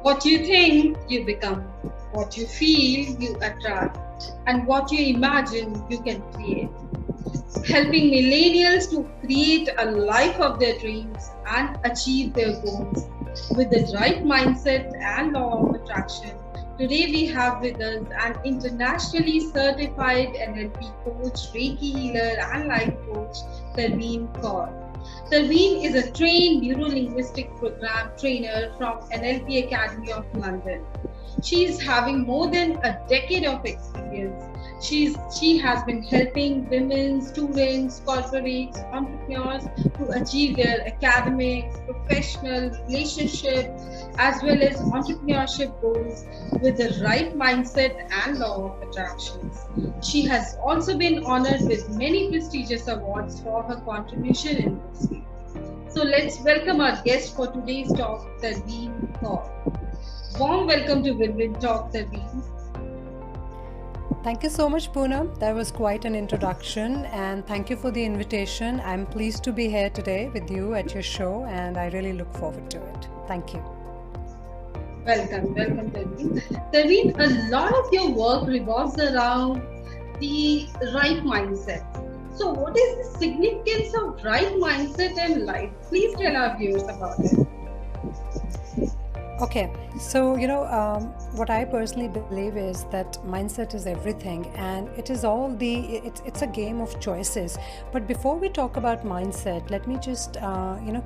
What you think, you become. What you feel, you attract. And what you imagine, you can create. Helping millennials to create a life of their dreams and achieve their goals with the right mindset and law of attraction. Today we have with us an internationally certified NLP coach, Reiki healer and life coach, Tarveen Kaur. Tarveen is a trained neuro-linguistic program trainer from NLP Academy of London. She is having more than a decade of experience. She has been helping women, students, corporates, entrepreneurs to achieve their academics, professional, relationship, as well as entrepreneurship goals with the right mindset and law of attractions. She has also been honored with many prestigious awards for her contribution in this field. So let's welcome our guest for today's talk, Tarveen Kaur. Warm welcome to Win-Win Talk, Tarveen. Thank you so much, Poonam. That was quite an introduction, and thank you for the invitation. I'm pleased to be here today with you at your show, and I really look forward to it. Thank you. Welcome, Tarveen. Tarveen, a lot of your work revolves around the right mindset. So, what is the significance of right mindset in life? Please tell our viewers about it. Okay, so what I personally believe is that mindset is everything, and it is all it's a game of choices. But before we talk about mindset, let me just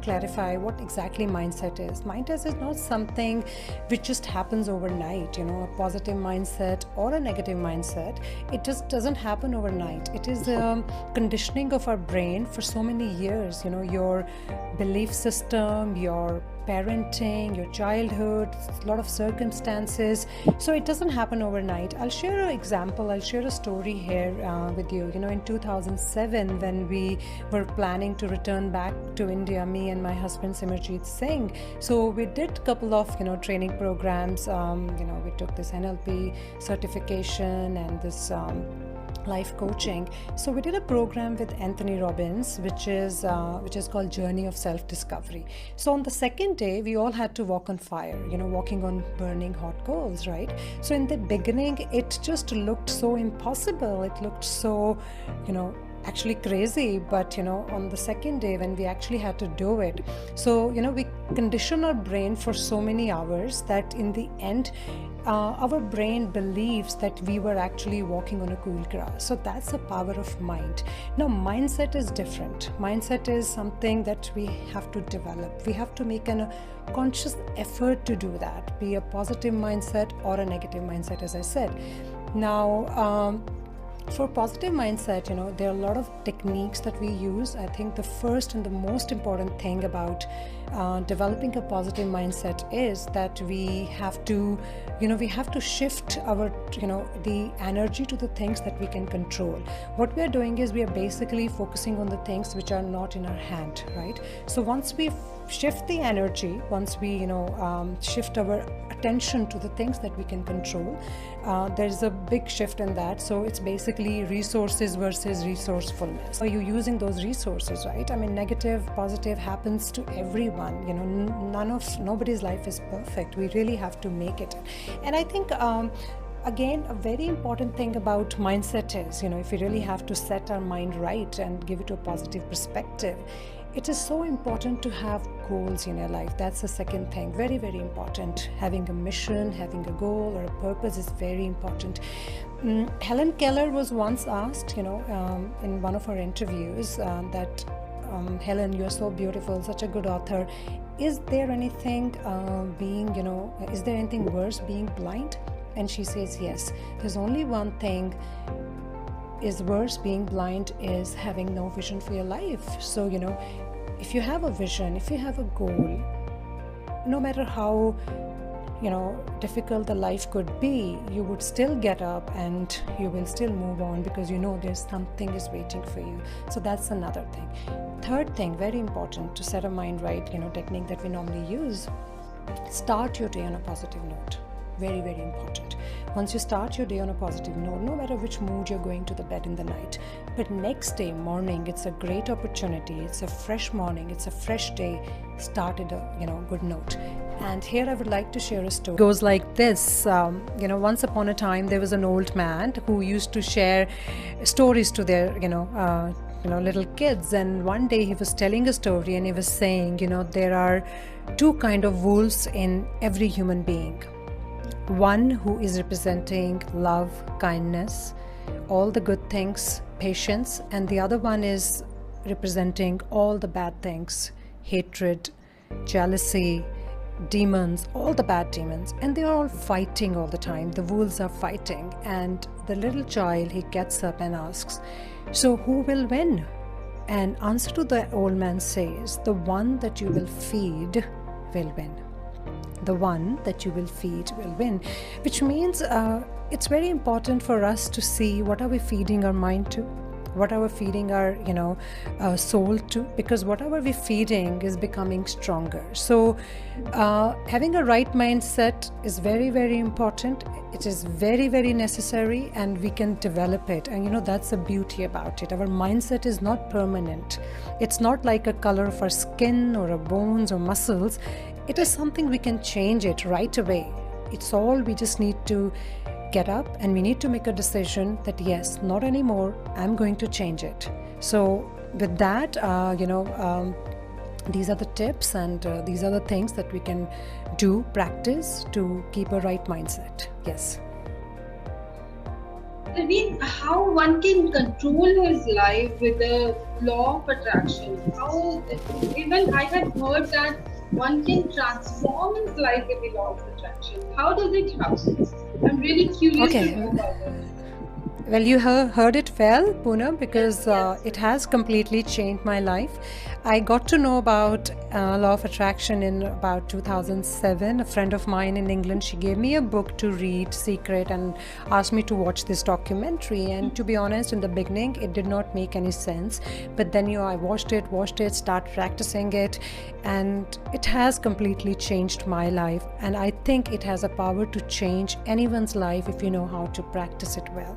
clarify what exactly mindset is. Mindset is not something which just happens overnight. A positive mindset or a negative mindset, it just doesn't happen overnight. It is a conditioning of our brain for so many years. Your belief system, your parenting, your childhood, a lot of circumstances. So it doesn't happen overnight. I'll share an example. I'll share a story here with you. In 2007, when we were planning to return back to India, me and my husband Simarjeet Singh. So we did a couple of training programs. We took this NLP certification and this life coaching. So we did a program with Anthony Robbins, which is called Journey of Self-Discovery. So on the second day, we all had to walk on fire, walking on burning hot coals, right? So in the beginning, it just looked so impossible. It looked so, actually crazy. But on the second day, when we actually had to do it, so we condition our brain for so many hours that in the end, our brain believes that we were actually walking on a cool grass. So that's the power of mind. Now, mindset is different. Mindset is something that we have to develop. We have to make a conscious effort to do that, be a positive mindset or a negative mindset, as I said. Now, for positive mindset, there are a lot of techniques that we use. I think the first and the most important thing about developing a positive mindset is that we have to shift our, the energy to the things that we can control. What we are doing is we are basically focusing on the things which are not in our hand, right? So once we shift the energy, once we, shift our attention to the things that we can control, there's a big shift in that. So it's basically resources versus resourcefulness. Are you using those resources, right? I mean, negative, positive happens to everyone. Nobody's life is perfect. We really have to make it. And I think, again, a very important thing about mindset is, if we really have to set our mind right and give it a positive perspective, it is so important to have goals in your life. That's the second thing. Very, very important. Having a mission, having a goal or a purpose is very important. Helen Keller was once asked, in one of her interviews, that Helen, you're so beautiful, such a good author. Is there anything is there anything worse, being blind? And she says, yes. There's only one thing is worse, being blind, is having no vision for your life. So, if you have a vision, if you have a goal, no matter how difficult the life could be, you would still get up and you will still move on because you know there's something is waiting for you. So that's another thing. Third thing, very important to set a mind right, technique that we normally use, start your day on a positive note. Very, very important. Once you start your day on a positive note, no matter which mood you're going to the bed in the night, but next day morning, it's a great opportunity. It's a fresh morning. It's a fresh day. Start at a good note. And here I would like to share a story. It goes like this. Once upon a time, there was an old man who used to share stories to their, little kids. And one day he was telling a story and he was saying, there are two kind of wolves in every human being. One who is representing love, kindness, all the good things, patience, and the other one is representing all the bad things, hatred, jealousy, demons, all the bad demons, and they are all fighting all the time. The wolves are fighting, and the little child, he gets up and asks, so who will win? And answer to the old man says, the one that you will feed will win. The one that you will feed will win, which means it's very important for us to see what are we feeding our mind to, what are we feeding our soul to, because whatever we're feeding is becoming stronger. So having a right mindset is very, very important. It is very, very necessary, and we can develop it. And that's the beauty about it. Our mindset is not permanent. It's not like a color of our skin or our bones or muscles. It is something we can change it right away. It's all we just need to get up and we need to make a decision that yes, not anymore, I'm going to change it. So with that, these are the tips and these are the things that we can do, practice to keep a right mindset. Yes. Tarveen, how one can control his life with the law of attraction? How, even I had heard that one can transform his life with the law of attraction. How does it happen? I'm really curious to know about it. Well, you heard it well, Poonam, because it has completely changed my life. I got to know about law of attraction in about 2007. A friend of mine in England, she gave me a book to read, Secret, and asked me to watch this documentary. And to be honest, in the beginning, it did not make any sense. But then, I watched it, start practicing it, and it has completely changed my life. And I think it has a power to change anyone's life if you know how to practice it well.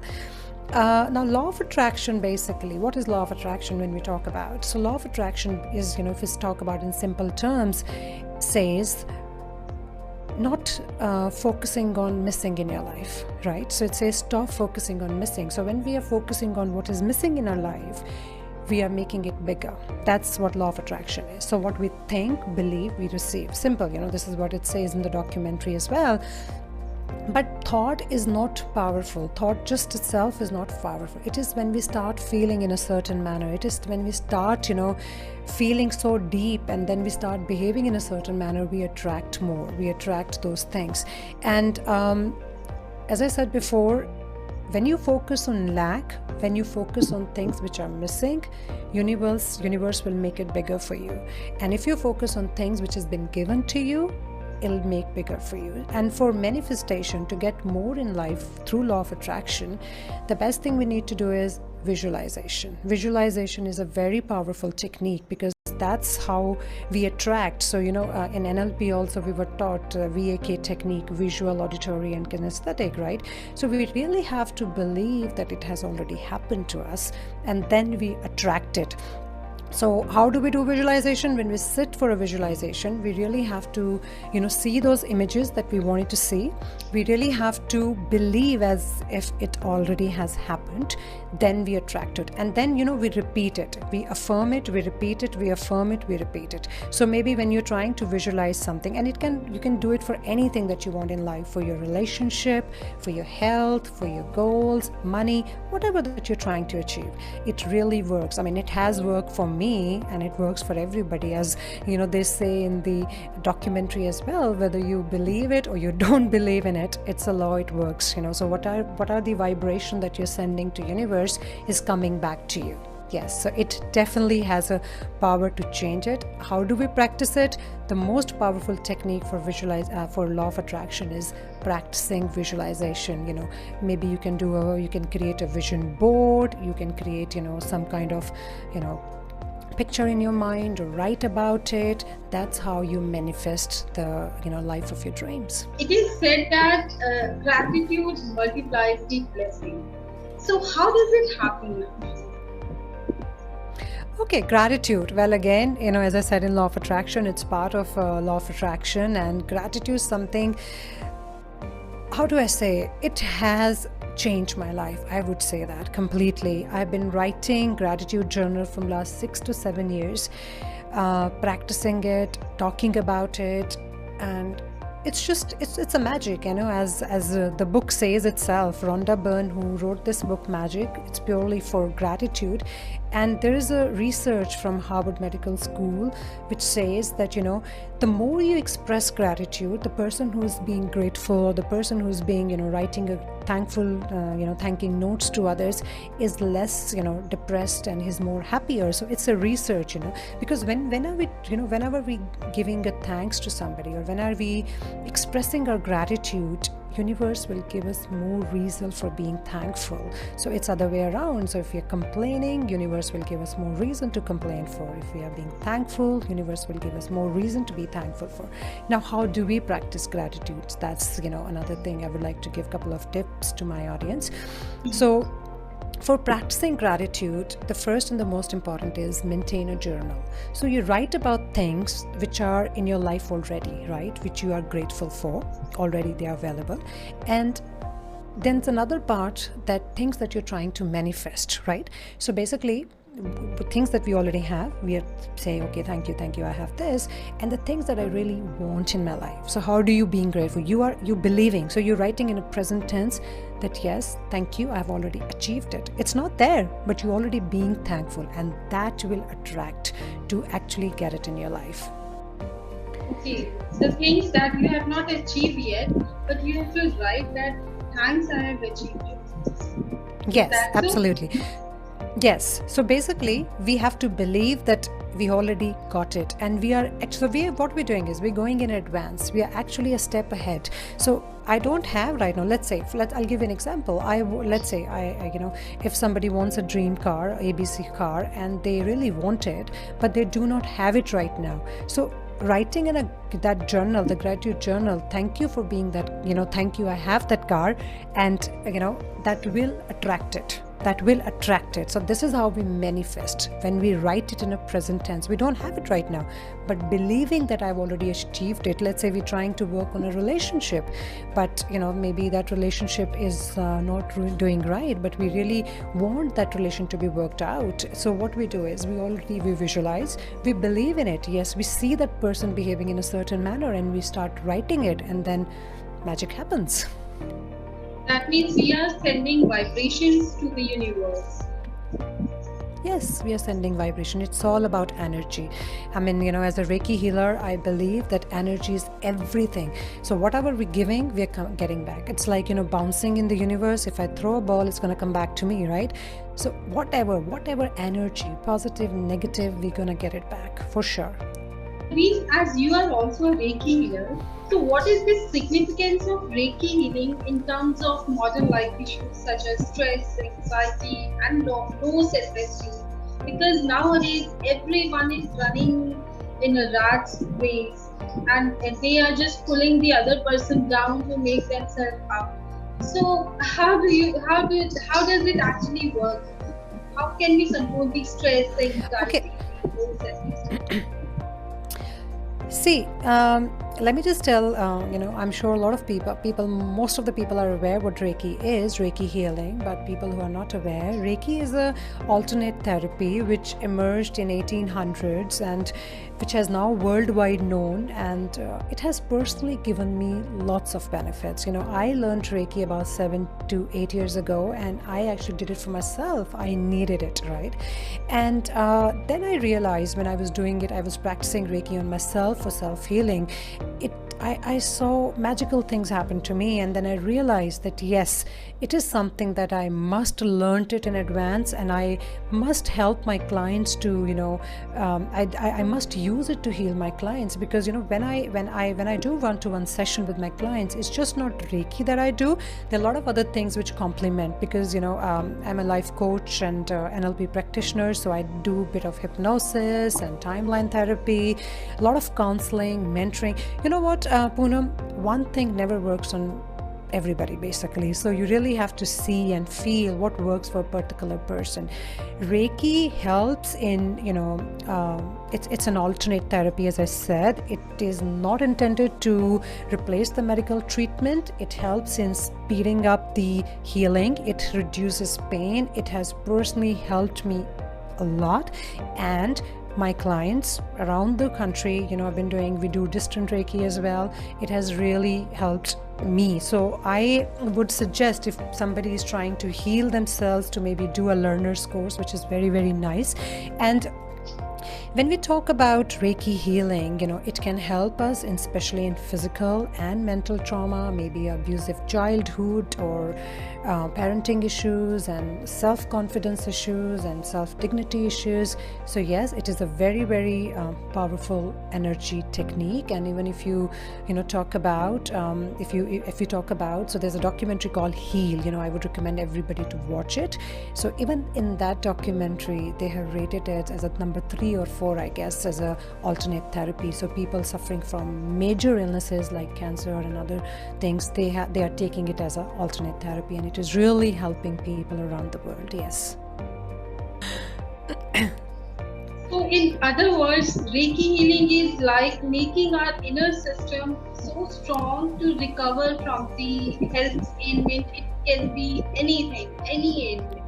Now, law of attraction, basically, what is law of attraction when we talk about? So law of attraction is, if we talk about in simple terms, says not focusing on missing in your life, right? So it says stop focusing on missing. So when we are focusing on what is missing in our life, we are making it bigger. That's what law of attraction is. So what we think, believe, we receive. Simple, this is what it says in the documentary as well. But thought is not powerful. Thought just itself is not powerful. It is when we start feeling in a certain manner. It is when we start, feeling so deep, and then we start behaving in a certain manner, we attract more. We attract those things. And as I said before, when you focus on lack, when you focus on things which are missing, universe will make it bigger for you. And if you focus on things which has been given to you, it'll make bigger for you. And for manifestation, to get more in life through law of attraction, the best thing we need to do is visualization. Visualization is a very powerful technique because that's how we attract. So, in NLP also we were taught VAK technique, visual, auditory, and kinesthetic, right? So we really have to believe that it has already happened to us, and then we attract it. So how do we do visualization? When we sit for a visualization, we really have to, see those images that we wanted to see. We really have to believe as if it already has happened. Then we attract it. And then, we repeat it. We affirm it, we repeat it, we affirm it, we repeat it. So maybe when you're trying to visualize something, and you can do it for anything that you want in life, for your relationship, for your health, for your goals, money, whatever that you're trying to achieve. It really works. I mean, it has worked for me, and it works for everybody. As they say in the documentary as well, whether you believe it or you don't believe in it, it's a law, it works. So what are the vibration that you're sending to universe is coming back to you. Yes, so it definitely has a power to change it. How do we practice it? The most powerful technique for for law of attraction is practicing visualization. Maybe you can create a vision board, you can create, some kind of, picture in your mind or write about it. That's how you manifest the, life of your dreams. It is said that gratitude multiplies the blessing. So how does it happen? Okay, gratitude. Well, again, as I said in law of attraction, it's part of law of attraction, and gratitude is something, how do I say, it has changed my life. I would say that completely. I've been writing gratitude journal from last 6 to 7 years, practicing it, talking about it, and it's a magic, as the book says itself. Rhonda Byrne, who wrote this book Magic, it's purely for gratitude. And there is a research from Harvard Medical School which says that the more you express gratitude, the person who is being grateful, or the person who is being writing a thankful thanking notes to others, is less depressed, and is more happier. So it's a research, because whenever we giving a thanks to somebody, or whenever we expressing our gratitude, universe will give us more reason for being thankful. So it's other way around. So if we are complaining, universe will give us more reason to complain for. If we are being thankful, universe will give us more reason to be thankful for. Now, how do we practice gratitude? That's another thing I would like to give a couple of tips to my audience. So for practicing gratitude, the first and the most important is maintain a journal. So you write about things which are in your life already, right? Which you are grateful for. Already they are available. And then there's another part, that things that you're trying to manifest, right? So basically, things that we already have, we are saying, okay, thank you, I have this, and the things that I really want in my life. So how do you being grateful? You believing. So you're writing in a present tense that yes, thank you, I've already achieved it. It's not there, but you're already being thankful, and that will attract to actually get it in your life. Okay, the things that you have not achieved yet, but you have to write that thanks, I have achieved it. Yes, absolutely. Yes. So basically, we have to believe that we already got it, and what we're doing is we're going in advance. We are actually a step ahead. So I don't have right now. I'll give you an example. Let's say if somebody wants a dream car, ABC car, and they really want it, but they do not have it right now. So writing in that journal, the gratitude journal, thank you for being that, thank you, I have that car, and that will attract it. So this is how we manifest. When we write it in a present tense, we don't have it right now, but believing that I've already achieved it. Let's say we're trying to work on a relationship, but maybe that relationship is not doing right, but we really want that relation to be worked out. So what we do is we visualize, we believe in it. Yes, we see that person behaving in a certain manner, and we start writing it, and then magic happens. That means we are sending vibrations to the universe. Yes, we are sending vibration. It's all about energy. I mean, as a Reiki healer, I believe that energy is everything. So whatever we're giving, we're getting back. It's like, bouncing in the universe. If I throw a ball, it's going to come back to me, right? So whatever energy, positive, negative, we're going to get it back for sure. As you are also a Reiki healer, so what is the significance of Reiki healing in terms of modern life issues such as stress, anxiety, and low self-esteem? Because nowadays everyone is running in a rat race, and they are just pulling the other person down to make themselves up. So how does it actually work? How can we control the stress, anxiety, low self-esteem? See, let me just tell, I'm sure a lot of most of the people are aware what Reiki is, Reiki healing, but people who are not aware, Reiki is a alternate therapy which emerged in 1800s and which has now worldwide known, and it has personally given me lots of benefits. I learned Reiki about 7 to 8 years ago, and I actually did it for myself. I needed it, right? And then I realized when I was doing it, I was practicing Reiki on myself for self-healing. I saw magical things happen to me, and then I realized that yes, it is something that I must learn it in advance, and I must help my clients to, I must use it to heal my clients, because when I do one-to-one session with my clients, it's just not Reiki that I do. There are a lot of other things which complement, because I'm a life coach and NLP practitioner, so I do a bit of hypnosis and timeline therapy, a lot of counseling, mentoring. You know what, Poonam, one thing never works on everybody basically, so you really have to see and feel what works for a particular person. Reiki helps in, it's an alternate therapy, as I said. It is not intended to replace the medical treatment. It helps in speeding up the healing. It reduces pain. It has personally helped me a lot, and my clients around the country, we do distant Reiki as well. It has really helped me. So I would suggest, if somebody is trying to heal themselves, to maybe do a learner's course, which is very, very nice. And when we talk about Reiki healing, it can help us, especially in physical and mental trauma, maybe abusive childhood or parenting issues and self-confidence issues and self-dignity issues. So yes, it is a very, very powerful energy technique. And even if you talk about if you talk about, so there's a documentary called Heal. I would recommend everybody to watch it. So even in that documentary, they have rated it as a number 3 or 4, I guess, as a alternate therapy. So people suffering from major illnesses like cancer and other things, they are taking it as an alternate therapy, and it is really helping people around the world. Yes. So in other words, Reiki healing is like making our inner system so strong to recover from the health ailment. It can be anything, any ailment.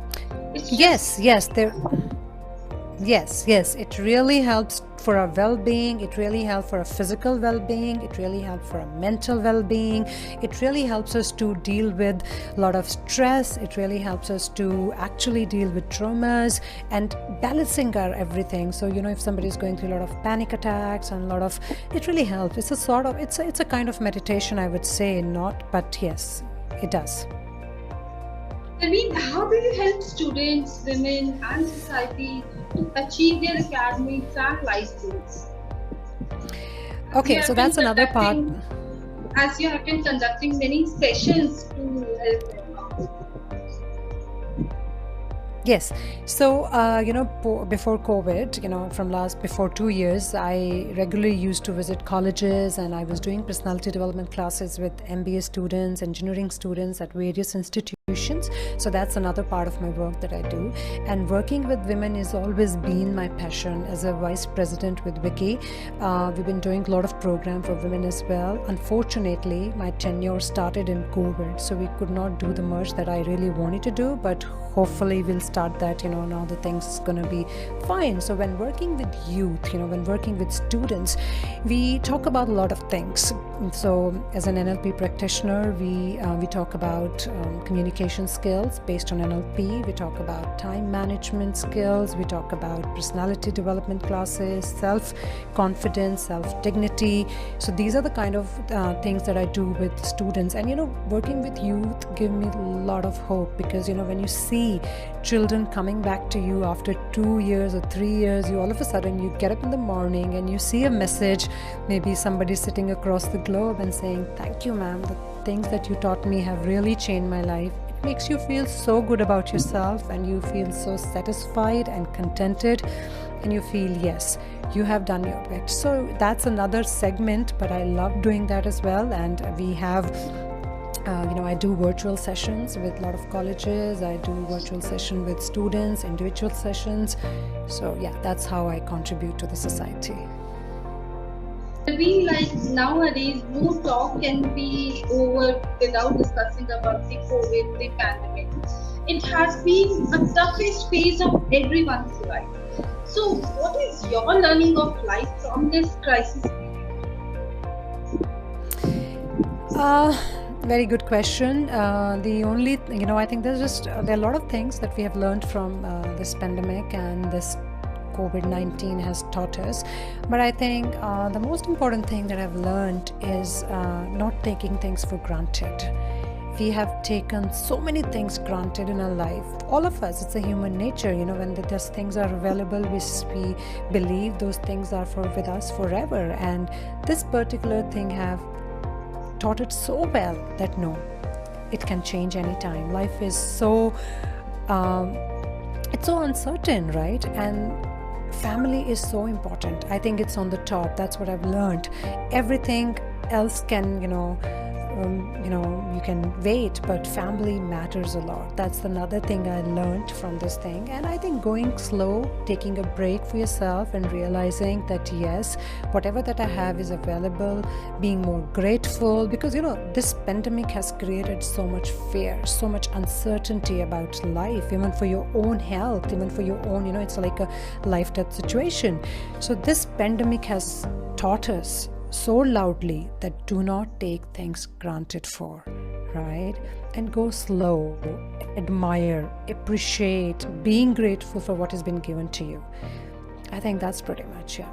Yes, it really helps for our well-being. It really helps for a physical well-being. It really helps for a mental well-being. It really helps us to deal with a lot of stress. It really helps us to actually deal with traumas and balancing our everything. So if somebody is going through a lot of panic attacks and it really helps. It's a sort of, it's a kind of meditation, I would say, but yes, it does. Tarveen, how do you help students, women, and society to achieve their academics and life goals? Okay, so that's another part. As you have been conducting many sessions to help them out. Yes. So, before COVID, before 2 years, I regularly used to visit colleges, and I was doing personality development classes with MBA students, engineering students at various institutions. So that's another part of my work that I do. And working with women has always been my passion. As a vice president with Wiki, we've been doing a lot of programs for women as well. Unfortunately, my tenure started in COVID, so we could not do the merge that I really wanted to do, but hopefully we'll start that. Now the thing's gonna be fine. So when working with youth, when working with students, we talk about a lot of things. So as an NLP practitioner, we talk about communication skills based on NLP. We talk about time management skills. We talk about personality development classes, self-confidence, self-dignity. So these are the kind of things that I do with students. And working with youth give me a lot of hope, because when you see children coming back to you after 2 years or 3 years, you all of a sudden you get up in the morning and you see a message, maybe somebody sitting across the globe and saying, "Thank you, ma'am, the things that you taught me have really changed my life." It makes you feel so good about yourself, and you feel so satisfied and contented, and you feel, yes, you have done your bit. So that's another segment, but I love doing that as well. And we have I do virtual sessions with a lot of colleges. I do virtual session with students, individual sessions. So yeah, that's how I contribute to the society. Like nowadays, no talk can be over without discussing about the COVID, the pandemic. It has been a toughest phase of everyone's life. So what is your learning of life from this crisis period? Very good question. The only, I think there are a lot of things that we have learned from this pandemic and this COVID-19 has taught us. But I think the most important thing that I've learned is not taking things for granted. We have taken so many things granted in our life. All of us, it's a human nature, when those things are available, we believe those things are with us forever. And this particular thing have taught it so well that no, it can change anytime. Life is so, it's so uncertain, right? And family is so important. I think it's on the top. That's what I've learned. Everything else can, you can wait, but family matters a lot. That's another thing I learned from this thing. And I think going slow, taking a break for yourself and realizing that yes, whatever that I have is available, being more grateful, because this pandemic has created so much fear, so much uncertainty about life, even for your own health, even for your own, it's like a life-death situation. So this pandemic has taught us so loudly that do not take things granted for, right? And go slow, admire, appreciate, being grateful for what has been given to you. I think that's pretty much, yeah.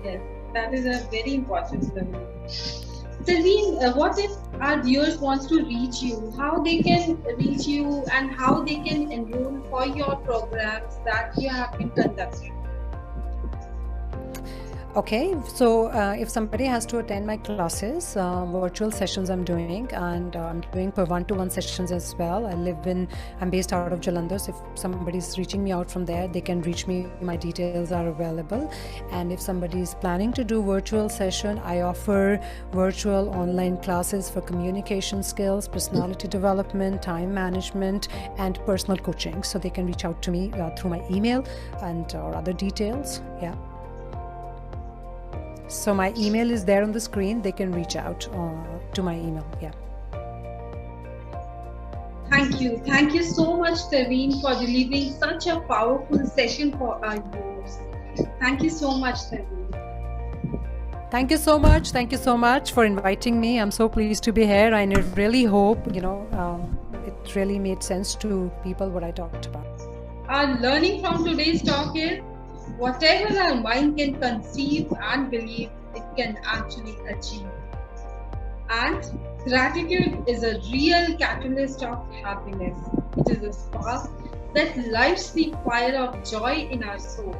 Yes, that is a very important thing. Tarveen, what if our viewers wants to reach you? How they can reach you and how they can enroll for your programs that you have been conducting? Okay, so if somebody has to attend my classes, virtual sessions I'm doing, and I'm doing per one-to-one sessions as well. I'm based out of Jalandhar, so if somebody's reaching me out from there, they can reach me. My details are available. And if somebody is planning to do virtual session, I offer virtual online classes for communication skills, personality development, time management, and personal coaching. So they can reach out to me through my email and or other details. Yeah. So my email is there on the screen. They can reach out to my email. Yeah. Thank you. Thank you so much, Tarveen, for delivering such a powerful session for our viewers. Thank you so much, Tarveen. Thank you so much. Thank you so much for inviting me. I'm so pleased to be here. I really hope, it really made sense to people what I talked about. Our learning from today's talk is whatever our mind can conceive and believe, it can actually achieve. And gratitude is a real catalyst of happiness. It is a spark that lights the fire of joy in our soul.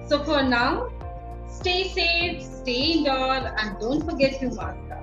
So for now, stay safe, stay indoors, and don't forget to mask up.